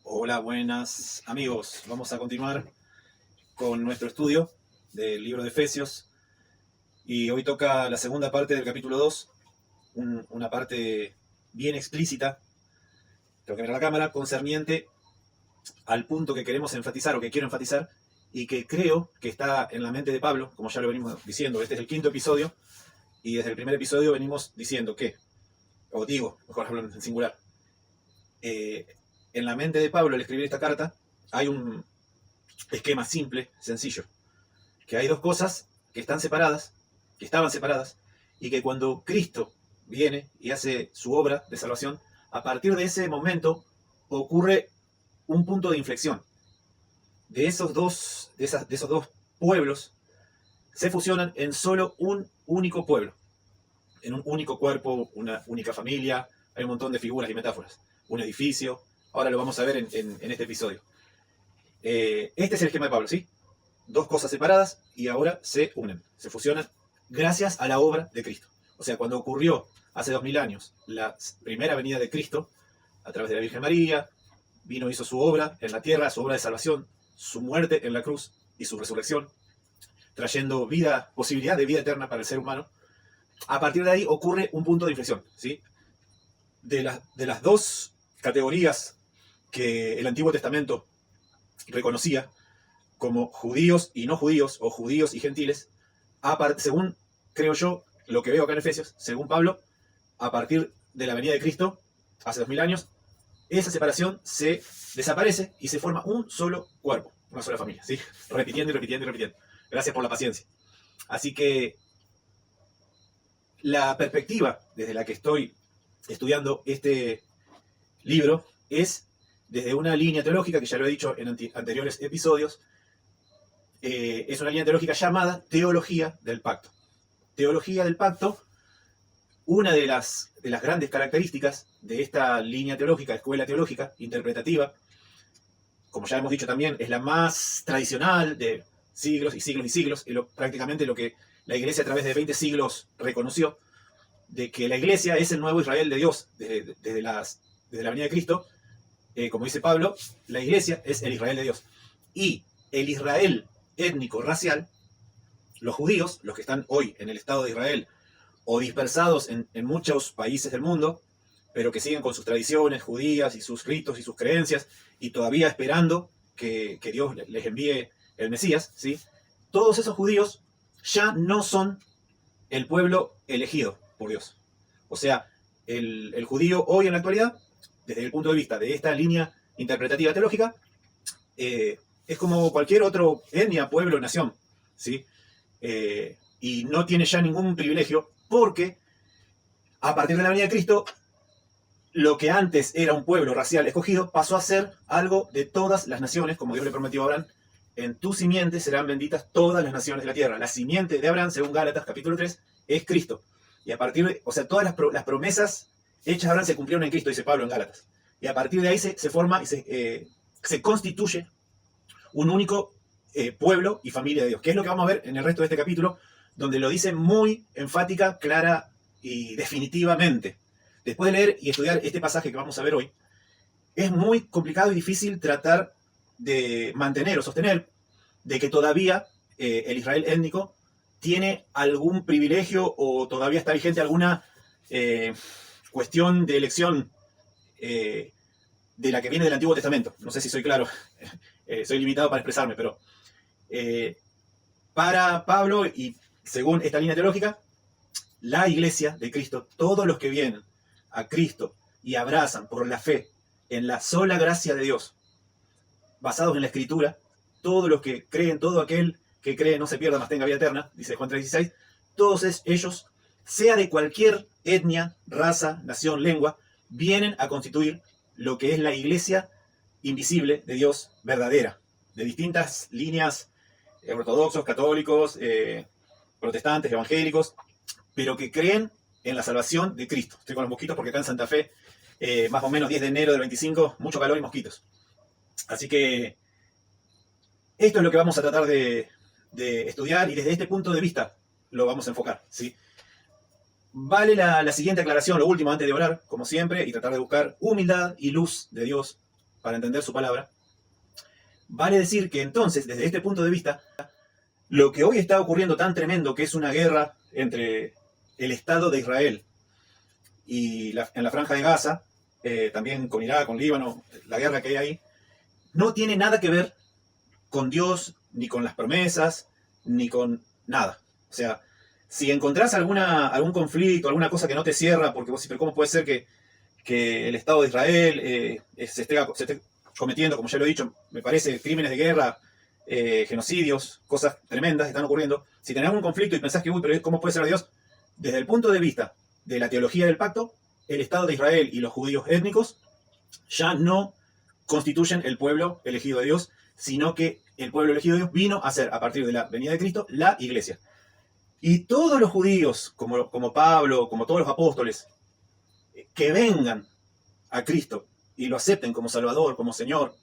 Hola, buenas amigos. Vamos a continuar con nuestro estudio del libro de Efesios y hoy toca la segunda parte del capítulo 2, una parte bien explícita, tengo que mirar la cámara, concerniente al punto que queremos enfatizar o que quiero enfatizar y que creo que está en la mente de Pablo, como ya lo venimos diciendo. Este es el quinto episodio y desde el primer episodio venimos diciendo que, o digo, mejor hablo en singular, en la mente de Pablo al escribir esta carta hay un esquema simple, sencillo, que hay dos cosas que están separadas, que estaban separadas, y que cuando Cristo viene y hace su obra de salvación, a partir de ese momento ocurre un punto de inflexión. De esos dos pueblos se fusionan en solo un único pueblo, en un único cuerpo, una única familia. Hay un montón de figuras y metáforas, un edificio. Ahora lo vamos a ver en este episodio. Este es el esquema de Pablo, ¿sí? Dos cosas separadas y ahora se unen, se fusionan gracias a la obra de Cristo. O sea, cuando ocurrió hace 2000 años la primera venida de Cristo a través de la Virgen María, vino, hizo su obra en la tierra, su obra de salvación, su muerte en la cruz y su resurrección, trayendo vida, posibilidad de vida eterna para el ser humano. A partir de ahí ocurre un punto de inflexión, ¿sí? De las dos categorías que el Antiguo Testamento reconocía como judíos y no judíos, o judíos y gentiles, según, creo yo, lo que veo acá en Efesios, según Pablo, a partir de la venida de Cristo, hace 2000 años, esa separación se desaparece y se forma un solo cuerpo, una sola familia, ¿sí? Repitiendo y repitiendo y repitiendo. Gracias por la paciencia. Así que la perspectiva desde la que estoy estudiando este libro es desde una línea teológica, que ya lo he dicho en anteriores episodios. Es una línea teológica llamada Teología del Pacto. Teología del Pacto, una de las grandes características de esta línea teológica, escuela teológica, interpretativa, como ya hemos dicho también, es la más tradicional de siglos y siglos y siglos, y prácticamente lo que la Iglesia a través de 20 siglos reconoció, de que la Iglesia es el nuevo Israel de Dios desde la venida de Cristo. Como dice Pablo, la Iglesia es el Israel de Dios. Y el Israel étnico, racial, los judíos, los que están hoy en el Estado de Israel o dispersados en muchos países del mundo, pero que siguen con sus tradiciones judías y sus ritos y sus creencias y todavía esperando que Dios les envíe el Mesías, ¿sí? Todos esos judíos ya no son el pueblo elegido por Dios. O sea, el judío hoy en la actualidad, desde el punto de vista de esta línea interpretativa teológica, es como cualquier otro etnia, pueblo, nación, ¿sí? Y no tiene ya ningún privilegio porque a partir de la venida de Cristo, lo que antes era un pueblo racial escogido pasó a ser algo de todas las naciones, como Dios le prometió a Abraham: en tu simiente serán benditas todas las naciones de la tierra. La simiente de Abraham, según Gálatas capítulo 3, es Cristo. Y a partir de, o sea, todas las promesas hechas a Abraham se cumplieron en Cristo, dice Pablo en Gálatas. Y a partir de ahí se forma y se constituye un único pueblo y familia de Dios, que es lo que vamos a ver en el resto de este capítulo, donde lo dice muy enfática, clara y definitivamente. Después de leer y estudiar este pasaje que vamos a ver hoy, es muy complicado y difícil tratar de mantener o sostener de que todavía el Israel étnico tiene algún privilegio o todavía está vigente alguna cuestión de elección de la que viene del Antiguo Testamento. No sé si soy claro, soy limitado para expresarme, pero para Pablo y según esta línea teológica, la iglesia de Cristo, todos los que vienen a Cristo y abrazan por la fe en la sola gracia de Dios, basados en la Escritura, todos los que creen, todo aquel que cree no se pierda, mas tenga vida eterna, dice Juan 3:16, todos ellos, sea de cualquier etnia, raza, nación, lengua, vienen a constituir lo que es la iglesia invisible de Dios verdadera, de distintas líneas, ortodoxos, católicos, protestantes, evangélicos, pero que creen en la salvación de Cristo. Estoy con los mosquitos porque acá en Santa Fe, más o menos 10 de enero del 25, mucho calor y mosquitos. Así que esto es lo que vamos a tratar de estudiar y desde este punto de vista lo vamos a enfocar, ¿sí? Vale la siguiente aclaración, lo último antes de orar, como siempre, y tratar de buscar humildad y luz de Dios para entender su palabra, vale decir que entonces, desde este punto de vista, lo que hoy está ocurriendo tan tremendo, que es una guerra entre el Estado de Israel y en la Franja de Gaza, también con Irak, con Líbano, la guerra que hay ahí, no tiene nada que ver con Dios, ni con las promesas, ni con nada. O sea, si encontrás algún conflicto, alguna cosa que no te cierra, porque vos decís, pero ¿cómo puede ser que el Estado de Israel se esté cometiendo, como ya lo he dicho, me parece, crímenes de guerra, genocidios, cosas tremendas están ocurriendo? Si tenés un conflicto y pensás que, uy, pero ¿cómo puede ser Dios? Desde el punto de vista de la teología del pacto, el Estado de Israel y los judíos étnicos ya no constituyen el pueblo elegido de Dios, sino que el pueblo elegido de Dios vino a ser, a partir de la venida de Cristo, la iglesia. Y todos los judíos, como Pablo, como todos los apóstoles, que vengan a Cristo y lo acepten como Salvador, como Señor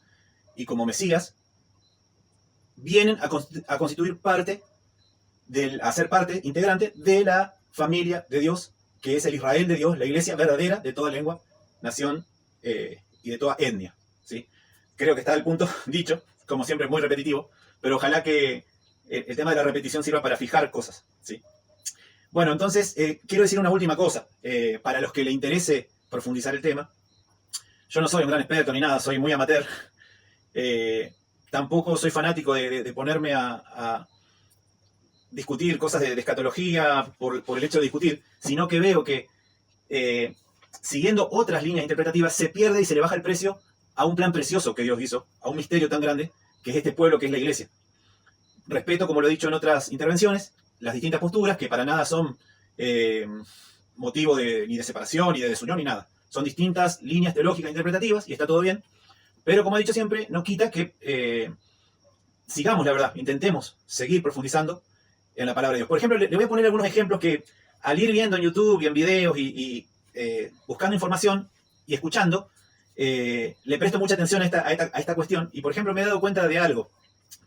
y como Mesías, vienen a constituir parte, a ser parte integrante de la familia de Dios, que es el Israel de Dios, la iglesia verdadera de toda lengua, nación y de toda etnia, ¿sí? Creo que está el punto dicho, como siempre muy repetitivo, pero ojalá que el tema de la repetición sirva para fijar cosas, ¿sí? Bueno, entonces quiero decir una última cosa, para los que le interese profundizar el tema. Yo no soy un gran experto ni nada, soy muy amateur. Tampoco soy fanático de ponerme a discutir cosas de escatología por el hecho de discutir, sino que veo que siguiendo otras líneas interpretativas se pierde y se le baja el precio a un plan precioso que Dios hizo, a un misterio tan grande que es este pueblo que es la iglesia. Respeto, como lo he dicho en otras intervenciones, las distintas posturas, que para nada son motivo ni de separación, ni de desunión, ni nada. Son distintas líneas teológicas interpretativas y está todo bien, pero como he dicho siempre, no quita que sigamos la verdad, intentemos seguir profundizando en la palabra de Dios. Por ejemplo, le voy a poner algunos ejemplos que al ir viendo en YouTube y en videos y buscando información y escuchando, le presto mucha atención a esta cuestión. Y por ejemplo, me he dado cuenta de algo.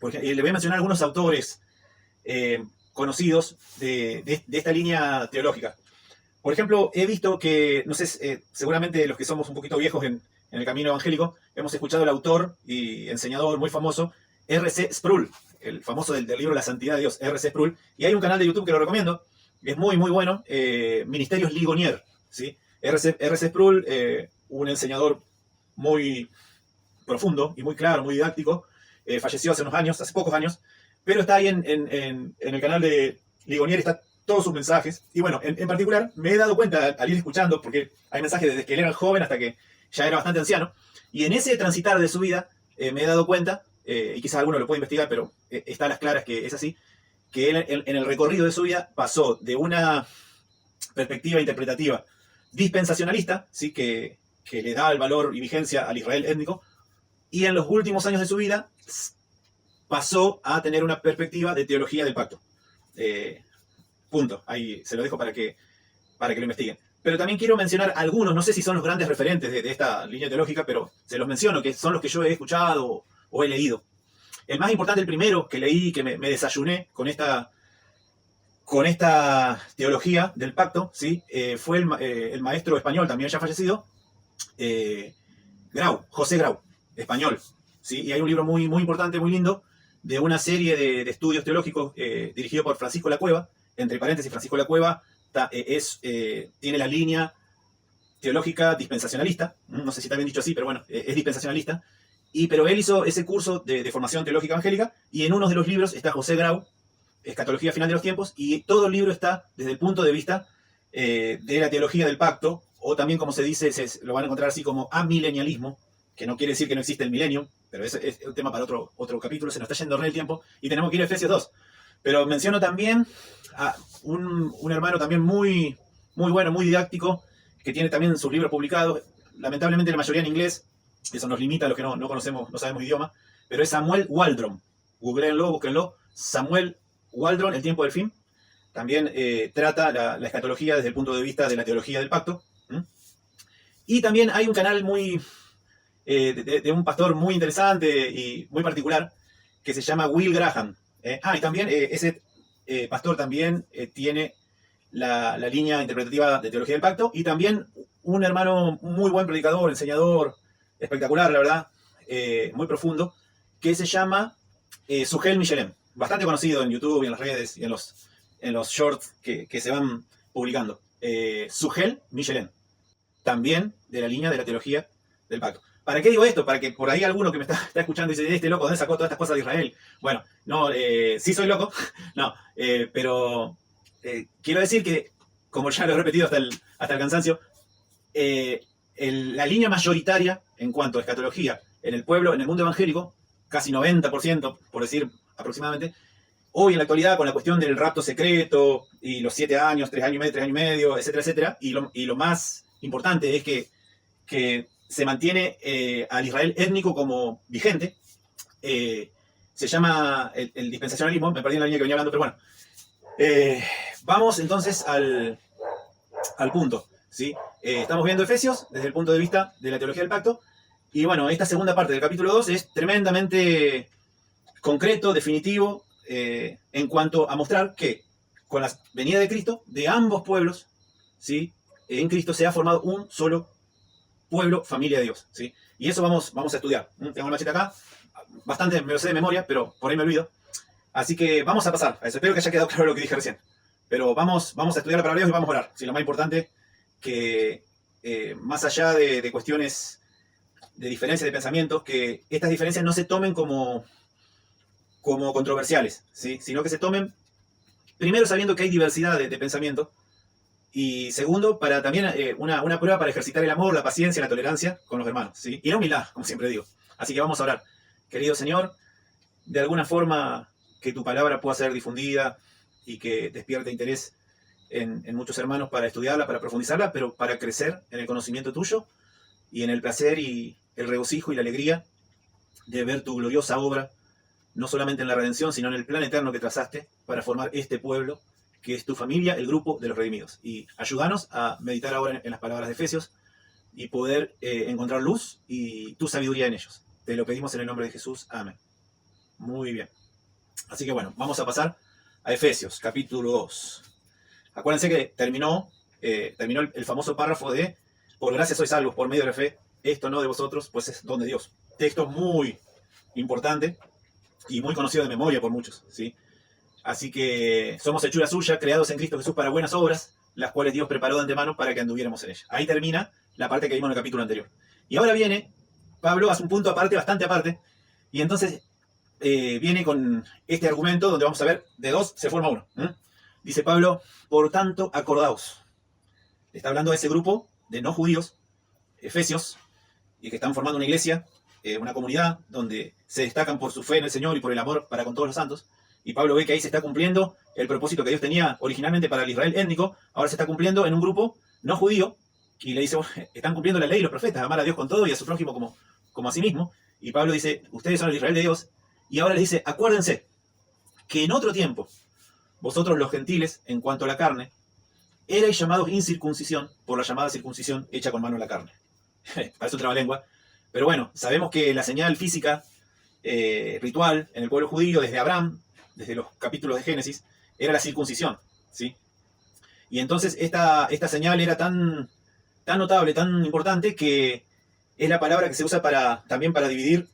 Le voy a mencionar algunos autores conocidos de esta línea teológica. Por ejemplo, he visto que, no sé, seguramente los que somos un poquito viejos en el camino evangélico, hemos escuchado al autor y enseñador muy famoso, R.C. Sproul, el famoso del libro La Santidad de Dios, R.C. Sproul. Y hay un canal de YouTube que lo recomiendo, es muy, muy bueno, Ministerios Ligonier, ¿sí? R.C. Sproul, un enseñador muy profundo y muy claro, muy didáctico, falleció hace unos años, hace pocos años, pero está ahí en el canal de Ligonier, está todos sus mensajes. Y bueno, en particular me he dado cuenta al ir escuchando, porque hay mensajes desde que él era joven hasta que ya era bastante anciano, y en ese transitar de su vida me he dado cuenta, y quizás alguno lo puede investigar, pero está a las claras que es así, que él en el recorrido de su vida pasó de una perspectiva interpretativa dispensacionalista, ¿sí? que le da el valor y vigencia al Israel étnico, y en los últimos años de su vida pasó a tener una perspectiva de teología del pacto. Punto. Ahí se lo dejo para que lo investiguen. Pero también quiero mencionar algunos, no sé si son los grandes referentes de esta línea teológica, pero se los menciono, que son los que yo he escuchado o he leído. El más importante, el primero que leí, que me desayuné con esta teología del pacto, ¿sí? Fue el maestro español, también ya fallecido, Grau, José Grau, español, ¿sí? Y hay un libro muy, muy importante, muy lindo, de una serie de estudios teológicos dirigido por Francisco Lacueva. Entre paréntesis, Francisco Lacueva tiene la línea teológica dispensacionalista, no sé si está bien dicho así, pero bueno, es dispensacionalista, pero él hizo ese curso de formación teológica evangélica, y en uno de los libros está José Grau, Escatología Final de los Tiempos, y todo el libro está desde el punto de vista de la teología del pacto, o también, como se dice, lo van a encontrar así como amilenialismo, que no quiere decir que no existe el milenio, pero es un tema para otro capítulo, se nos está yendo re el tiempo, y tenemos que ir a Efesios 2. Pero menciono también a un hermano también muy, muy bueno, muy didáctico, que tiene también sus libros publicados, lamentablemente la mayoría en inglés, eso nos limita a los que no conocemos, no sabemos idioma, pero es Samuel Waldron. Googleenlo, búsquenlo. Samuel Waldron, El tiempo del fin. También trata la escatología desde el punto de vista de la teología del pacto. Y también hay un canal muy de un pastor muy interesante y muy particular que se llama Will Graham. Y también ese pastor también tiene la línea interpretativa de teología del pacto, y también un hermano muy buen predicador, enseñador, espectacular, la verdad, muy profundo que se llama Sugel Michelem. Bastante conocido en YouTube y en las redes y en los shorts que se van publicando. Sugel Michelem. También de la línea de la teología del pacto. ¿Para qué digo esto? Para que por ahí alguno que me está escuchando dice, este loco, ¿dónde sacó todas estas cosas de Israel? Bueno, no, sí soy loco, no, pero quiero decir que, como ya lo he repetido hasta el cansancio, la línea mayoritaria en cuanto a escatología en el pueblo, en el mundo evangélico, casi 90%, por decir aproximadamente, hoy en la actualidad con la cuestión del rapto secreto y los 7 años, 3 años y medio, etcétera, etcétera, y lo más importante es que se mantiene al Israel étnico como vigente. Se llama el dispensacionalismo, me perdí en la línea que venía hablando, pero bueno. Vamos entonces al punto, ¿sí? Estamos viendo Efesios desde el punto de vista de la teología del pacto, y bueno, esta segunda parte del capítulo 2 es tremendamente concreto, definitivo, en cuanto a mostrar que con la venida de Cristo, de ambos pueblos, ¿sí? En Cristo se ha formado un solo pueblo, familia de Dios, ¿sí? Y eso vamos a estudiar. Tengo el machete acá, bastante me lo sé de memoria, pero por ahí me olvido. Así que vamos a pasar a eso. Espero que haya quedado claro lo que dije recién. Pero vamos a estudiar la palabra de Dios y vamos a orar. Sí, lo más importante, que más allá de cuestiones de diferencias de pensamientos, que estas diferencias no se tomen como controversiales, ¿sí? Sino que se tomen, primero sabiendo que hay diversidad de pensamiento, y segundo, para también una prueba para ejercitar el amor, la paciencia, la tolerancia con los hermanos, ¿sí? Y la humildad, como siempre digo. Así que vamos a orar. Querido Señor, de alguna forma que tu palabra pueda ser difundida y que despierte interés en muchos hermanos para estudiarla, para profundizarla, pero para crecer en el conocimiento tuyo y en el placer y el regocijo y la alegría de ver tu gloriosa obra, no solamente en la redención, sino en el plan eterno que trazaste para formar este pueblo, que es tu familia, el grupo de los redimidos. Y ayúdanos a meditar ahora en las palabras de Efesios y poder encontrar luz y tu sabiduría en ellos. Te lo pedimos en el nombre de Jesús. Amén. Muy bien. Así que bueno, vamos a pasar a Efesios, capítulo 2. Acuérdense que terminó el famoso párrafo de por gracia sois salvos por medio de la fe, esto no de vosotros, pues es don de Dios. Texto muy importante y muy conocido de memoria por muchos, ¿sí? Así que somos hechura suya, creados en Cristo Jesús para buenas obras, las cuales Dios preparó de antemano para que anduviéramos en ellas. Ahí termina la parte que vimos en el capítulo anterior. Y ahora viene, Pablo hace un punto aparte, bastante aparte, y entonces viene con este argumento donde vamos a ver, de dos se forma uno. Dice Pablo, por tanto, acordaos. Está hablando de ese grupo de no judíos, efesios, y que están formando una iglesia, una comunidad donde se destacan por su fe en el Señor y por el amor para con todos los santos. Y Pablo ve que ahí se está cumpliendo el propósito que Dios tenía originalmente para el Israel étnico, ahora se está cumpliendo en un grupo no judío, y le dice, bueno, están cumpliendo la ley y los profetas, amar a Dios con todo y a su prójimo como a sí mismo. Y Pablo dice, ustedes son el Israel de Dios, y ahora les dice, acuérdense que en otro tiempo, vosotros los gentiles, en cuanto a la carne, erais llamados incircuncisión por la llamada circuncisión hecha con mano en la carne. Parece un trabalengua, pero bueno, sabemos que la señal física ritual en el pueblo judío desde Abraham, desde los capítulos de Génesis, era la circuncisión, ¿sí? Y entonces esta señal era tan notable, tan importante, que es la palabra que se usa también para dividir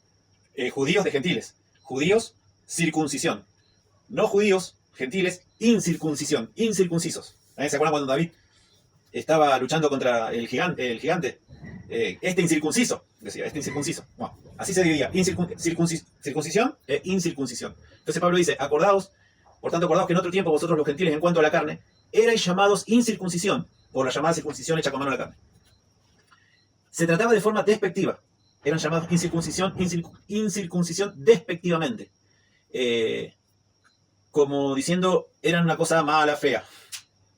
judíos de gentiles. Judíos, circuncisión. No judíos, gentiles, incircuncisión, incircuncisos. ¿Se acuerdan cuando David estaba luchando contra el gigante? Este incircunciso, decía, este incircunciso. Bueno, así se dividía, circuncisión e incircuncisión. Entonces Pablo dice, acordaos, por tanto acordaos que en otro tiempo vosotros los gentiles en cuanto a la carne, erais llamados incircuncisión, por la llamada circuncisión hecha con mano en la carne. Se trataba de forma despectiva, eran llamados incircuncisión despectivamente. Como diciendo, eran una cosa mala, fea.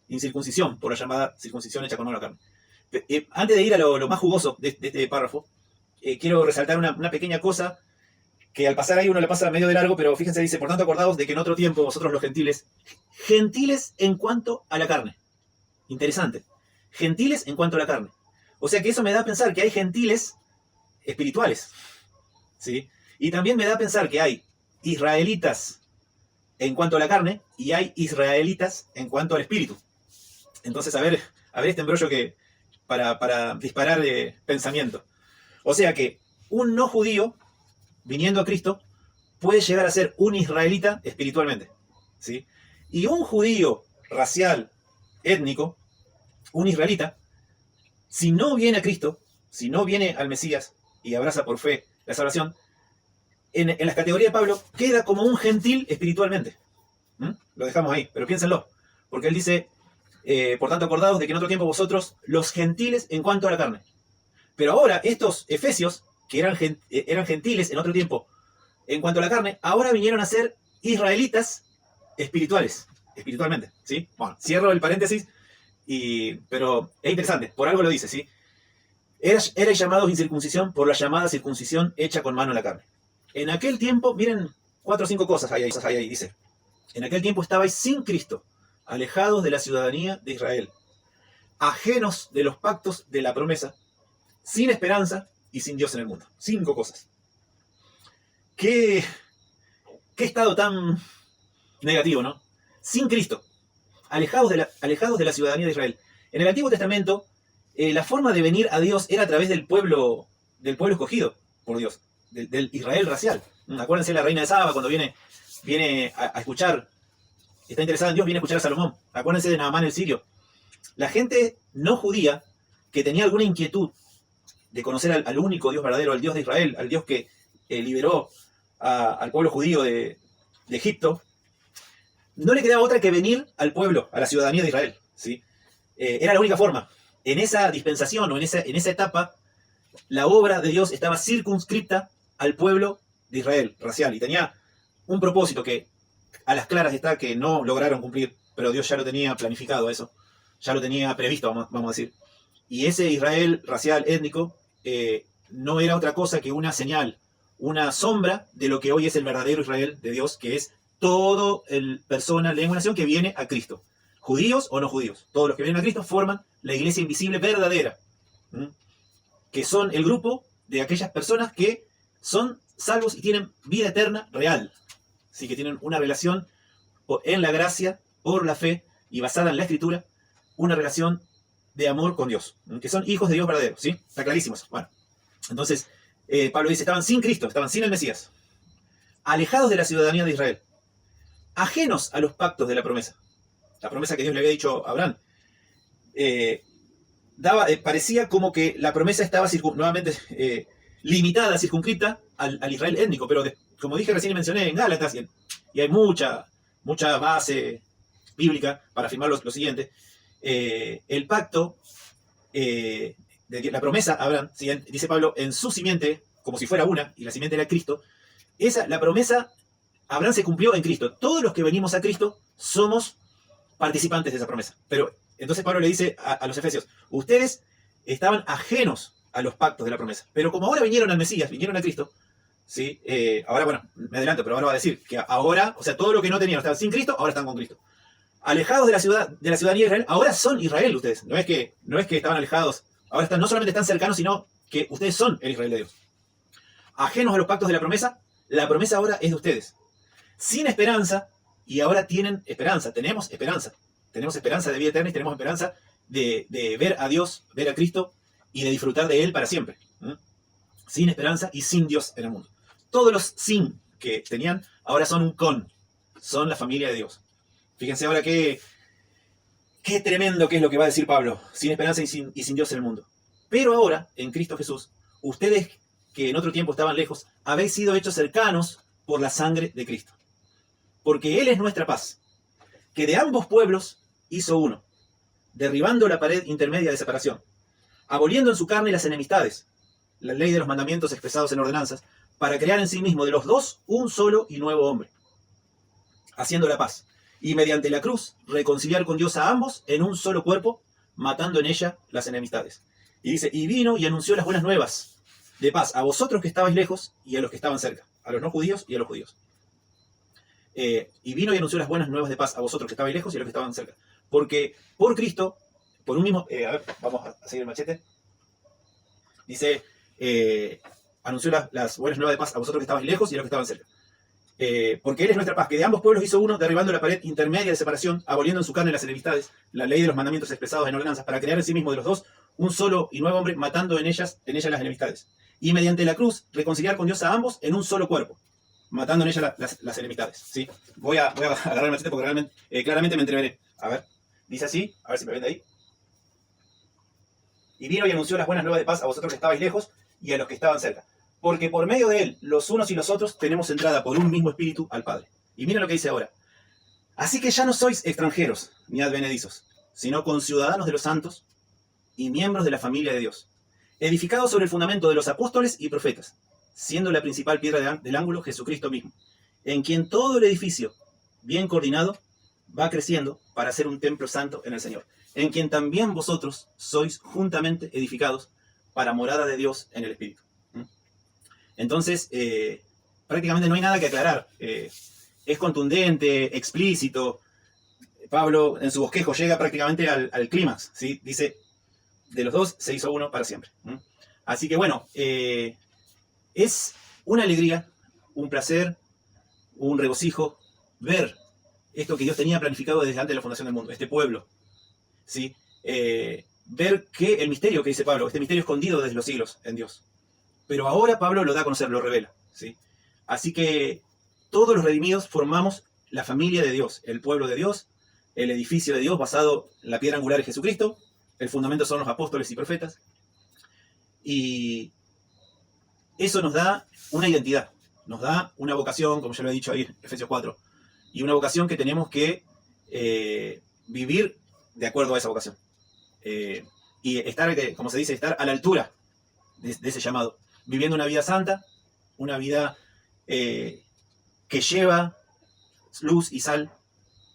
Incircuncisión, por la llamada circuncisión hecha con mano en la carne. Antes de ir a lo más jugoso de este párrafo, quiero resaltar una pequeña cosa que al pasar ahí uno le pasa medio de largo, pero fíjense, dice, por tanto acordaos de que en otro tiempo vosotros los gentiles en cuanto a la carne. Interesante. Gentiles en cuanto a la carne. O sea que eso me da a pensar que hay gentiles espirituales, ¿sí? Y también me da a pensar que hay israelitas en cuanto a la carne y hay israelitas en cuanto al espíritu. Entonces, a ver este embrollo para disparar pensamiento. O sea que un no judío viniendo a Cristo, puede llegar a ser un israelita espiritualmente, ¿sí? Y un judío racial, étnico, un israelita, si no viene a Cristo, si no viene al Mesías y abraza por fe la salvación, en las categorías de Pablo queda como un gentil espiritualmente. Lo dejamos ahí, pero piénsenlo, porque él dice, por tanto acordados de que en otro tiempo vosotros, los gentiles en cuanto a la carne. Pero ahora estos efesios, que eran gentiles en otro tiempo en cuanto a la carne, ahora vinieron a ser israelitas espiritualmente, ¿sí? Bueno, cierro el paréntesis, pero es interesante, por algo lo dice, ¿sí? Erais llamados incircuncisión por la llamada circuncisión hecha con mano en la carne. En aquel tiempo, miren 4 o 5 cosas ahí, dice. En aquel tiempo estabais sin Cristo, alejados de la ciudadanía de Israel, ajenos de los pactos de la promesa, sin esperanza y sin Dios en el mundo. 5 cosas. ¿Qué estado tan negativo, ¿no? Sin Cristo, alejados de la ciudadanía de Israel. En el Antiguo Testamento, la forma de venir a Dios era a través del pueblo escogido por Dios, del Israel racial. Acuérdense de la reina de Saba cuando viene a escuchar, está interesada en Dios, viene a escuchar a Salomón. Acuérdense de Naamán el sirio. La gente no judía que tenía alguna inquietud de conocer al único Dios verdadero, al Dios de Israel, al Dios que liberó al pueblo judío de Egipto, no le quedaba otra que venir al pueblo, a la ciudadanía de Israel, ¿sí? Era la única forma. En esa dispensación o en esa etapa, la obra de Dios estaba circunscripta al pueblo de Israel, racial, y tenía un propósito que a las claras está que no lograron cumplir, pero Dios ya lo tenía planificado eso, ya lo tenía previsto, vamos a decir. Y ese Israel racial, étnico, no era otra cosa que una señal, una sombra de lo que hoy es el verdadero Israel de Dios, que es todo persona, lengua, nación que viene a Cristo. Judíos o no judíos, todos los que vienen a Cristo forman la iglesia invisible verdadera, que son el grupo de aquellas personas que son salvos y tienen vida eterna real. Así que tienen una relación en la gracia, por la fe y basada en la Escritura, una relación de amor con Dios, que son hijos de Dios verdadero, ¿sí? Está clarísimo eso. Bueno, entonces, Pablo dice, estaban sin Cristo, estaban sin el Mesías, alejados de la ciudadanía de Israel, ajenos a los pactos de la promesa que Dios le había dicho a Abraham. Parecía como que la promesa estaba nuevamente limitada, circunscripta al Israel étnico, pero como dije recién y mencioné en Gálatas, y hay mucha base bíblica para afirmar lo siguiente, el pacto, la promesa a Abraham, dice Pablo, en su simiente, como si fuera una, y la simiente era Cristo, la promesa, Abraham se cumplió en Cristo. Todos los que venimos a Cristo somos participantes de esa promesa. Pero entonces Pablo le dice a los efesios, ustedes estaban ajenos a los pactos de la promesa, pero como ahora vinieron al Mesías, vinieron a Cristo, ¿sí? Ahora, bueno, me adelanto, pero ahora va a decir que ahora, o sea, todo lo que no tenían, estaban sin Cristo, ahora están con Cristo. Alejados de la ciudadanía de Israel, ahora son Israel ustedes. No es que estaban alejados, ahora no solamente están cercanos, sino que ustedes son el Israel de Dios. Ajenos a los pactos de la promesa ahora es de ustedes. Sin esperanza, y ahora tienen esperanza, tenemos esperanza de vida eterna y tenemos esperanza de ver a Dios, ver a Cristo y de disfrutar de Él para siempre. Sin esperanza y sin Dios en el mundo. Todos los sin que tenían ahora son un con, son la familia de Dios. Fíjense ahora qué tremendo que es lo que va a decir Pablo, sin esperanza y sin Dios en el mundo. Pero ahora, en Cristo Jesús, ustedes que en otro tiempo estaban lejos, habéis sido hechos cercanos por la sangre de Cristo. Porque Él es nuestra paz, que de ambos pueblos hizo uno, derribando la pared intermedia de separación, aboliendo en su carne las enemistades, la ley de los mandamientos expresados en ordenanzas, para crear en sí mismo de los dos un solo y nuevo hombre, haciendo la paz, y mediante la cruz reconciliar con Dios a ambos en un solo cuerpo, matando en ella las enemistades. Y dice, y vino y anunció las buenas nuevas de paz a vosotros que estabais lejos y a los que estaban cerca, a los no judíos y a los judíos. Y vino y anunció las buenas nuevas de paz a vosotros que estabais lejos y a los que estaban cerca. Porque por Cristo, por un mismo... a ver, vamos a seguir el machete. Dice, anunció las buenas nuevas de paz a vosotros que estabais lejos y a los que estaban cerca. Porque Él es nuestra paz, que de ambos pueblos hizo uno, derribando la pared intermedia de separación, aboliendo en su carne las enemistades, la ley de los mandamientos expresados en ordenanzas, para crear en sí mismo de los dos un solo y nuevo hombre, matando en ellas las enemistades. y mediante la cruz reconciliar con Dios a ambos en un solo cuerpo, matando en ella las enemistades. ¿Sí? Voy a agarrar el machete porque realmente, claramente me entreveré. A ver, dice así, a ver si me ven de ahí. Y vino y anunció las buenas nuevas de paz a vosotros que estabais lejos y a los que estaban cerca. Porque por medio de él, los unos y los otros, tenemos entrada por un mismo espíritu al Padre. Y miren lo que dice ahora. Así que ya no sois extranjeros ni advenedizos, sino conciudadanos de los santos y miembros de la familia de Dios, edificados sobre el fundamento de los apóstoles y profetas, siendo la principal piedra del ángulo Jesucristo mismo, en quien todo el edificio, bien coordinado, va creciendo para ser un templo santo en el Señor, en quien también vosotros sois juntamente edificados para morada de Dios en el Espíritu. Entonces, prácticamente no hay nada que aclarar. Es contundente, explícito. Pablo, en su bosquejo, llega prácticamente al clímax, ¿sí? Dice, de los dos se hizo uno para siempre. Así que bueno, es una alegría, un placer, un regocijo ver esto que Dios tenía planificado desde antes de la fundación del mundo, este pueblo, ¿sí? Ver que el misterio que dice Pablo, este misterio escondido desde los siglos en Dios. Pero ahora Pablo lo da a conocer, lo revela, ¿sí? Así que todos los redimidos formamos la familia de Dios, el pueblo de Dios, el edificio de Dios basado en la piedra angular de Jesucristo, el fundamento son los apóstoles y profetas, y eso nos da una identidad, nos da una vocación, como ya lo he dicho ahí en Efesios 4, y una vocación que tenemos que vivir de acuerdo a esa vocación. Y estar, como se dice, estar a la altura de ese llamado, viviendo una vida santa, una vida que lleva luz y sal,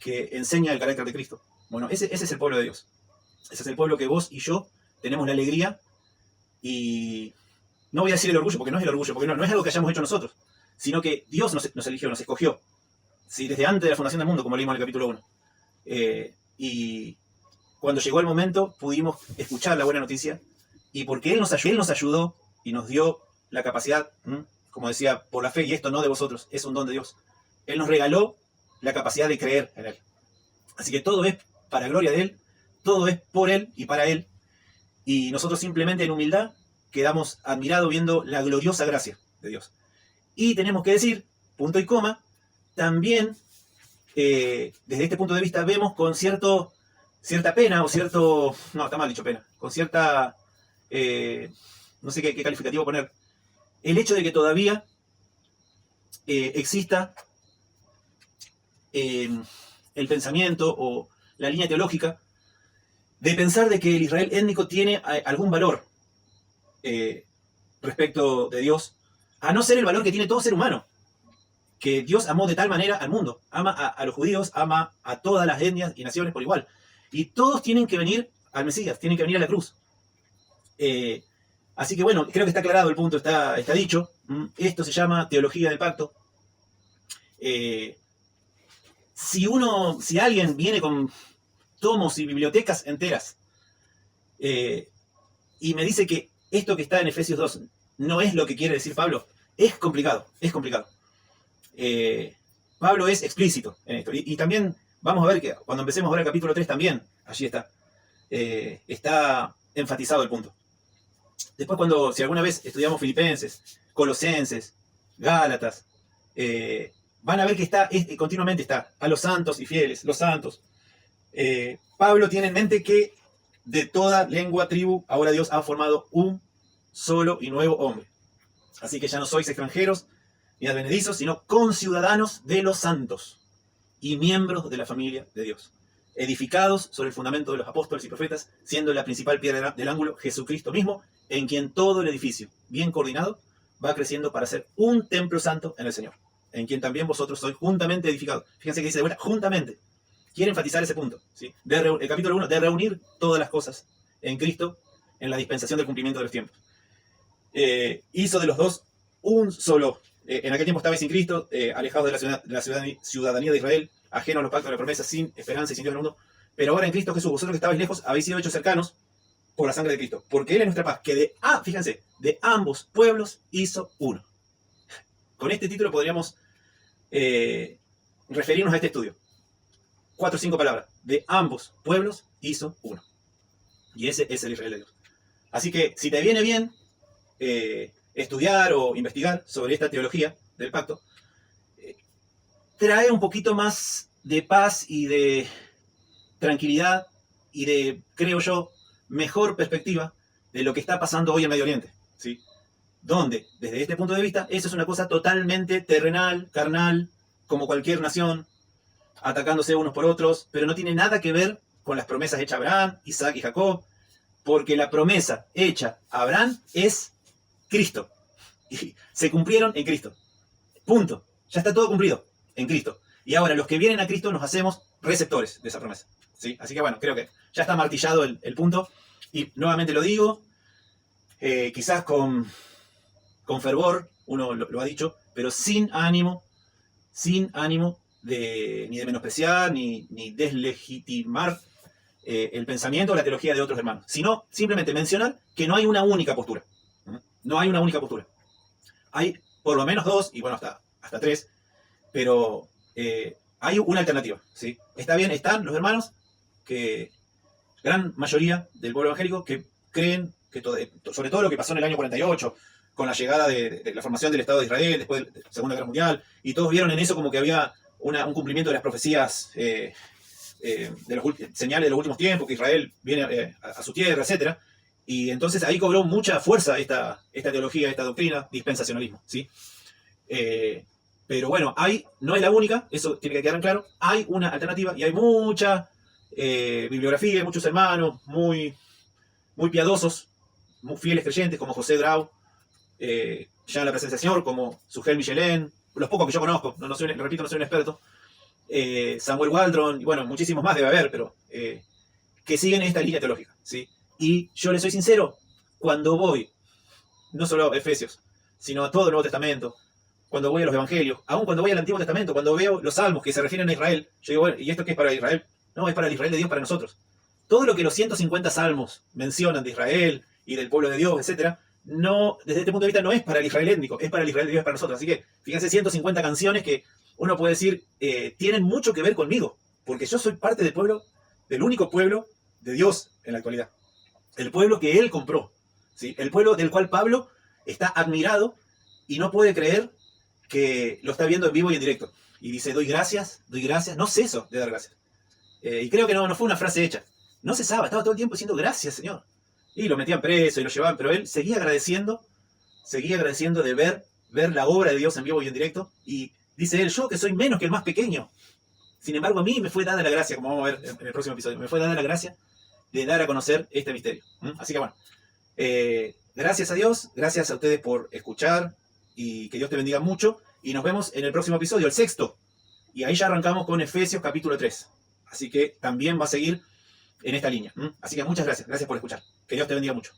que enseña el carácter de Cristo. Bueno, ese es el pueblo de Dios. Ese es el pueblo que vos y yo tenemos la alegría y no voy a decir el orgullo, porque no es el orgullo, porque no es algo que hayamos hecho nosotros, sino que Dios nos eligió, nos escogió, ¿sí? Desde antes de la fundación del mundo, como leímos en el capítulo 1. Y cuando llegó el momento pudimos escuchar la buena noticia y porque Él nos ayudó y nos dio la capacidad, como decía, por la fe, y esto no de vosotros, es un don de Dios. Él nos regaló la capacidad de creer en Él. Así que todo es para gloria de Él, todo es por Él y para Él, y nosotros simplemente en humildad quedamos admirados viendo la gloriosa gracia de Dios. Y tenemos que decir, punto y coma, también desde este punto de vista vemos con cierta pena o cierto... No, está mal dicho pena. Con cierta... no sé qué calificativo poner. El hecho de que todavía exista el pensamiento o la línea teológica de pensar de que el Israel étnico tiene algún valor respecto de Dios, a no ser el valor que tiene todo ser humano. Que Dios amó de tal manera al mundo, ama a los judíos, ama a todas las etnias y naciones por igual. Y todos tienen que venir al Mesías, tienen que venir a la cruz. Así que bueno, creo que está aclarado el punto, está dicho. Esto se llama teología del pacto. Si alguien viene con tomos y bibliotecas enteras y me dice que esto que está en Efesios 2 no es lo que quiere decir Pablo, es complicado, es complicado. Pablo es explícito en esto. Y también vamos a ver que cuando empecemos a ver el capítulo 3 también, allí está enfatizado el punto. Después si alguna vez estudiamos Filipenses, Colosenses, Gálatas, van a ver que continuamente está a los santos y fieles, los santos. Pablo tiene en mente que de toda lengua, tribu, ahora Dios ha formado un solo y nuevo hombre. Así que ya no sois extranjeros ni advenedizos, sino conciudadanos de los santos y miembros de la familia de Dios, edificados sobre el fundamento de los apóstoles y profetas, siendo la principal piedra del ángulo Jesucristo mismo, en quien todo el edificio, bien coordinado, va creciendo para ser un templo santo en el Señor, en quien también vosotros sois juntamente edificados. Fíjense que dice de vuelta, juntamente. Quiere enfatizar ese punto, ¿sí? El capítulo 1, de reunir todas las cosas en Cristo en la dispensación del cumplimiento de los tiempos. Hizo de los dos un solo. En aquel tiempo estabais sin Cristo, alejados de la ciudadanía de Israel, ajenos a los pactos de la promesa, sin esperanza y sin Dios en el mundo. Pero ahora en Cristo Jesús, vosotros que estabais lejos, habéis sido hechos cercanos por la sangre de Cristo. Porque Él es nuestra paz, que fíjense, de ambos pueblos hizo uno. Con este título podríamos referirnos a este estudio. 4 o 5 palabras. De ambos pueblos hizo uno. Y ese es el Israel de Dios. Así que si te viene bien estudiar o investigar sobre esta teología del pacto, trae un poquito más de paz y de tranquilidad y de, creo yo, mejor perspectiva de lo que está pasando hoy en Medio Oriente, ¿sí? Donde, desde este punto de vista, eso es una cosa totalmente terrenal, carnal, como cualquier nación, atacándose unos por otros, pero no tiene nada que ver con las promesas hechas a Abraham, Isaac y Jacob, porque la promesa hecha a Abraham es Cristo. Y se cumplieron en Cristo. Punto. Ya está todo cumplido en Cristo. Y ahora los que vienen a Cristo nos hacemos receptores de esa promesa, ¿sí? Así que bueno, creo que ya está martillado el punto. Y nuevamente lo digo, quizás con fervor, uno lo ha dicho, pero sin ánimo ni de menospreciar, ni deslegitimar el pensamiento o la teología de otros hermanos, sino simplemente mencionar que no hay una única postura. No hay una única postura. Hay por lo menos dos, y bueno, hasta tres, pero hay una alternativa, ¿sí? Está bien, están los hermanos, que gran mayoría del pueblo evangélico, que creen que sobre todo lo que pasó en el año 48, con la llegada de la formación del Estado de Israel, después de la Segunda Guerra Mundial, y todos vieron en eso como que había un cumplimiento de las profecías, de los señales de los últimos tiempos, que Israel viene a su tierra, etc. Y entonces ahí cobró mucha fuerza esta teología, esta doctrina, dispensacionalismo, ¿sí? Pero bueno, no es la única, eso tiene que quedar en claro. Hay una alternativa y hay mucha bibliografía, muchos hermanos muy, muy piadosos, muy fieles creyentes, como José Grau, ya en la presencia del Señor, como Sugel Michelén, los pocos que yo conozco, repito, no soy un experto, Samuel Waldron, y bueno, muchísimos más debe haber, pero que siguen esta línea teológica, ¿sí? Y yo les soy sincero, cuando voy, no solo a Efesios, sino a todo el Nuevo Testamento, cuando voy a los Evangelios, aún cuando voy al Antiguo Testamento, cuando veo los salmos que se refieren a Israel, yo digo, bueno, ¿y esto qué es para Israel? No, es para el Israel de Dios, para nosotros. Todo lo que los 150 salmos mencionan de Israel y del pueblo de Dios, etc., no, desde este punto de vista no es para el Israel étnico, es para el Israel de Dios, para nosotros. Así que, fíjense, 150 canciones que uno puede decir tienen mucho que ver conmigo, porque yo soy parte del pueblo, del único pueblo de Dios en la actualidad. El pueblo que Él compró, ¿sí? El pueblo del cual Pablo está admirado y no puede creer que lo está viendo en vivo y en directo. Y dice, doy gracias, no ceso de dar gracias. Y creo que no fue una frase hecha. No cesaba, estaba todo el tiempo diciendo gracias, Señor. Y lo metían preso y lo llevaban, pero él seguía agradeciendo de ver la obra de Dios en vivo y en directo. Y dice él, yo que soy menos que el más pequeño. Sin embargo, a mí me fue dada la gracia, como vamos a ver en el próximo episodio, me fue dada la gracia de dar a conocer este misterio. Así que bueno, gracias a Dios, gracias a ustedes por escuchar y que Dios te bendiga mucho. Y nos vemos en el próximo episodio, el 6º. Y ahí ya arrancamos con Efesios capítulo 3. Así que también va a seguir en esta línea. Así que muchas gracias. Gracias por escuchar. Que Dios te bendiga mucho.